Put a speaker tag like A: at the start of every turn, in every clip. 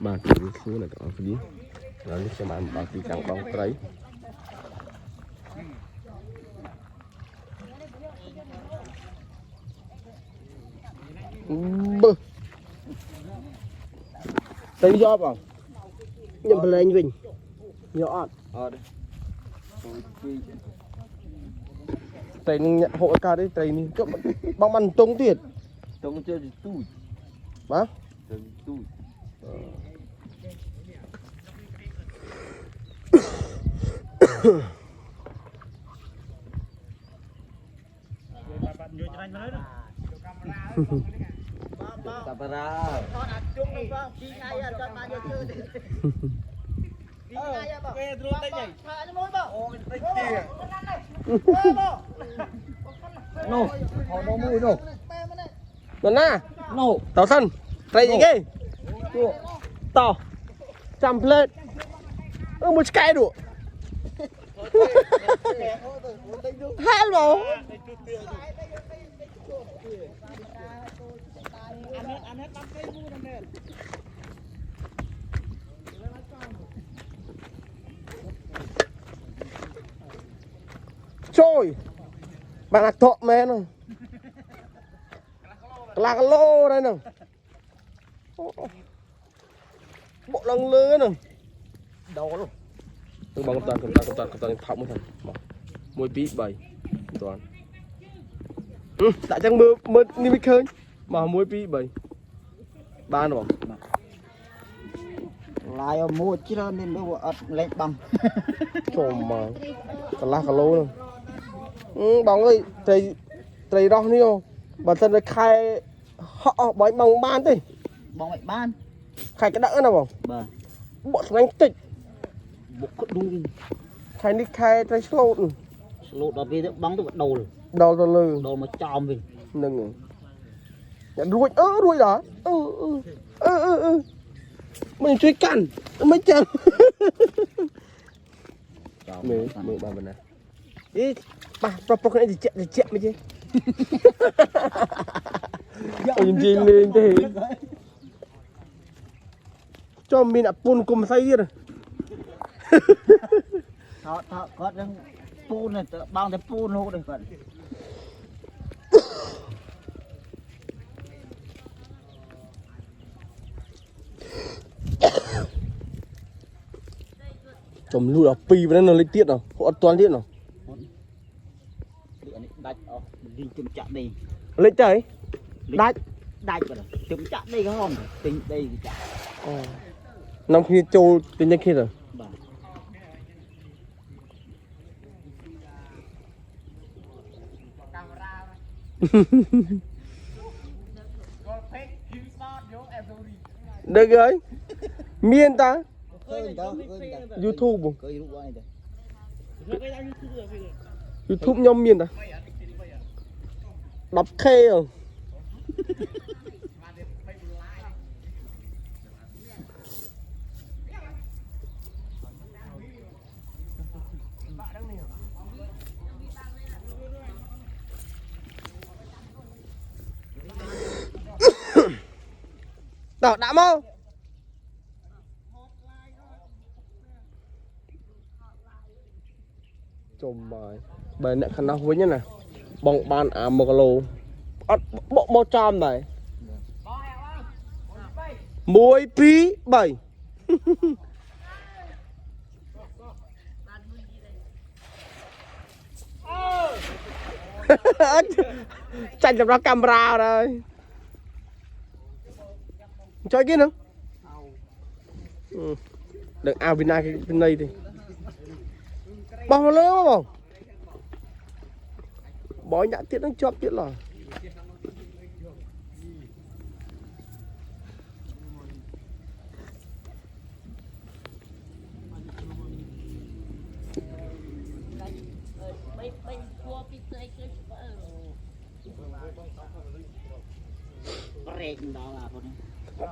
A: បាទសួរអ្នកទាំងអស់គ្នាឥឡូវនេះខ្ញុំបានមកពីខាងដងត្រីបើទៅយកបងខ្ញុំប្រឡែងវិញយកអត់ត្រីនេះហូបកាទេត្រីនេះក៏បងបានតុងទៀតតុងchơiទូចបាទទូចកាមេរ៉ាអត់អាចជុំនឹងបង2ថ្ងៃអត់ចង់បានយកជើទេ2ថ្ងៃបងគេត្រួតតិចហីឆ្លាក់មួយបងអូតិចទៀតនោះហៅនោះមួយនោះណានោះតោះសិនត្រីអីគេតោះចាំផ្លេតមួយឆ្កែនោះហែលបងជួយបានអាក់តក់មែនហ្នឹងកន្លះគីឡូដែរហ្នឹងបុកឡើងលើហ្នឹងដោលទៅបងកំតាន់ថប់មួយហ្នឹង1 2 3មិនទាន់ដាក់ចឹងមើលនេះមិនឃើញមក1 2 3បានបងឡាយមួយច្រើននេះមើលអត់លេងបងចូលមកកន្លះគីឡូហ្នឹងបងអើយត្រីរស់នេះបើសិនតែខែហក់បងបានទេបងមិនបានខែក្តឹកណាបងបាទបកស្ងាញ់តិចបុកក៏ឌូខែនេះខែត្រីស្លូតដល់ពេលទៅបងទៅដូលទៅលើដូលមកចោមវិញហ្នឹងហើយរួចរួចដល់មិនជួយកាន់មិនចឹងមើលបានប៉ុណ្ណាអីប៉ះប្រុសគ្នាតិចមិនទេអូនិយាយលេងទេចូលមានអាពុនគុំស្អីទៀតគាត់នឹងពូនទៅបងតែពូនហូតទេគាត់ចំលូតដល់2ប៉ុណ្ណឹងនៅលេខទៀតហ៎អត់ទាន់ទៀតហ៎ដាច់អស់លីជឹមចាក់ដីលេខទៅដាច់គាត់ជឹមចាក់ដីក៏ហមទិញដីចាក់អូនាំគ្នាចូលទិញគ្នាទៅបាទកាមេរ៉ាគាត់ពេកយូរសតយកអេសូរីដឹកហើយមានតាYouTube បងYouTube ខ្ញុំមានតា 10k ដាក់មកចុំបាយបើអ្នកខាងនោះវិញណាបងបានអា1គីឡូអត់បកមកចំដែរ1 2 3ចាញ់សម្រាប់កាមេរ៉ាអត់ហើយជួយគេហ្នឹងដឹងអាវិណាគេពីណីទេបោះមកលើបងបងដាក់ទៀតនឹងជាប់ទៀតឡើយ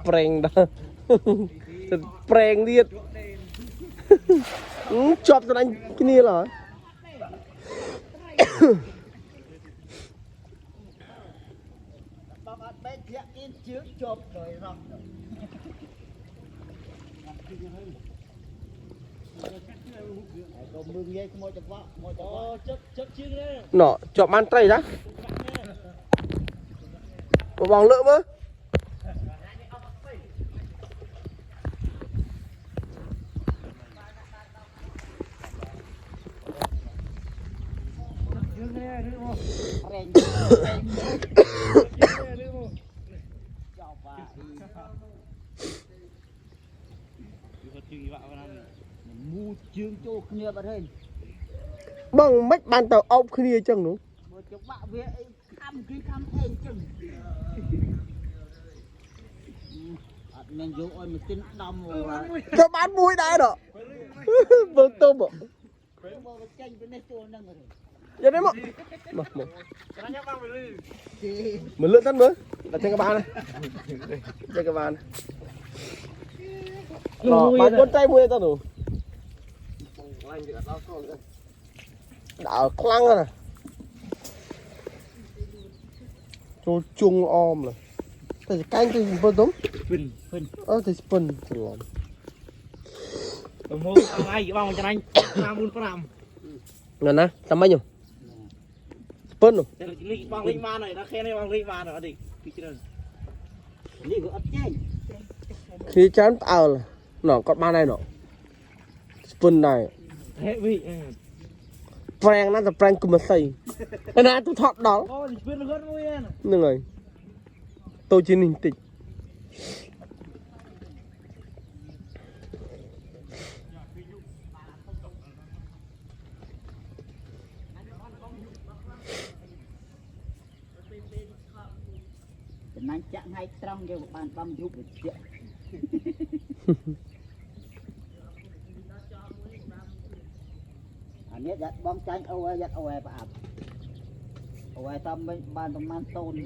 A: ប្រេងដល់ប្រេងទៀតជាប់ទៅអញគ្នាឡើយបងអត់បែកធាក់អ៊ីនជើងជាប់ដោយរស់ nọ chọn ăn tây đó một vòng lỡ mơ bằng mấy bàn tàu ốc kia chừng đúng cho bán muối đây đó vâng tôm bộ giờ đấy mà mình lượn tắt mới đặt trên cái bàn này trên cái bàn này bán con trai muối tao đủ đảo khăng rồi cho chung om rồi thì canh thì phân đúng thì phân rồi
B: đồng hồ ai bao cho anh làm buôn có làm
A: nè nè tầm bao nhiêu phân rồi
B: bằng linh ma này đã khen đây bằng linh ma rồi đi
A: khi chán tao là nó còn ba này nó phân này
B: thế vị
A: prank nó là prank của mình xây cái này tôi thọt đó nương ơi tôi chỉ ninh tịch
C: anh chặn hay trong cái bàn băm giúp được chuyện anh biết giật bom tranh âu ấy giật âu ấy bà âu ấy tâm bên bàn tầm man tôn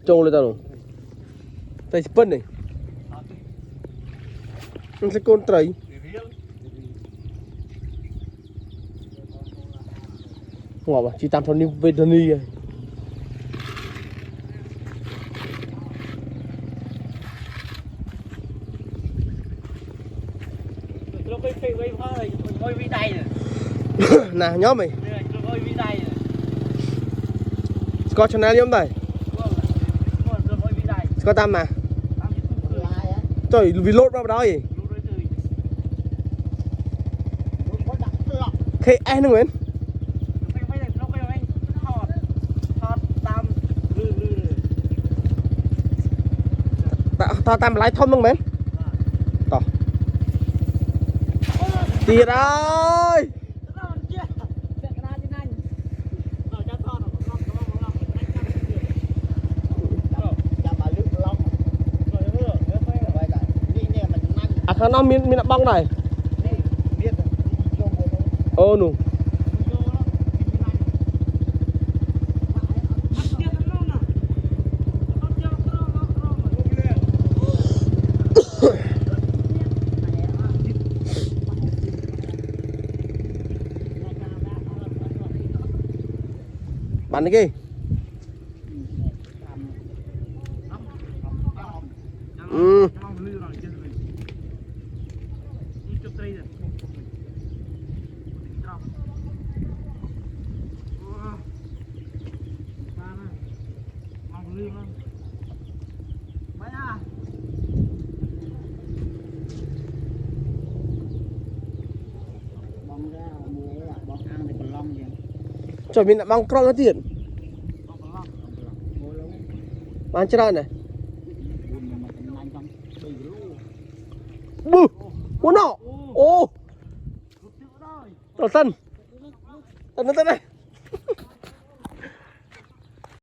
A: trâu lên tao rồi tay phân này nó sẽ côn trời ngọt à chỉ tạm thôi như về đơn đi nè nhóm mày có channel nhóm đây có tam mà trời vì lốt vào đó gì khi anh nó Nguyễn tao tam lái thông không mến tỏ tiệt ơi à khả năng mình đã băng này ô nụ bắn đi kì cho mình đã băng con cái tiền bán chưa này bù muốn nọ ô tao sân tao nó tên này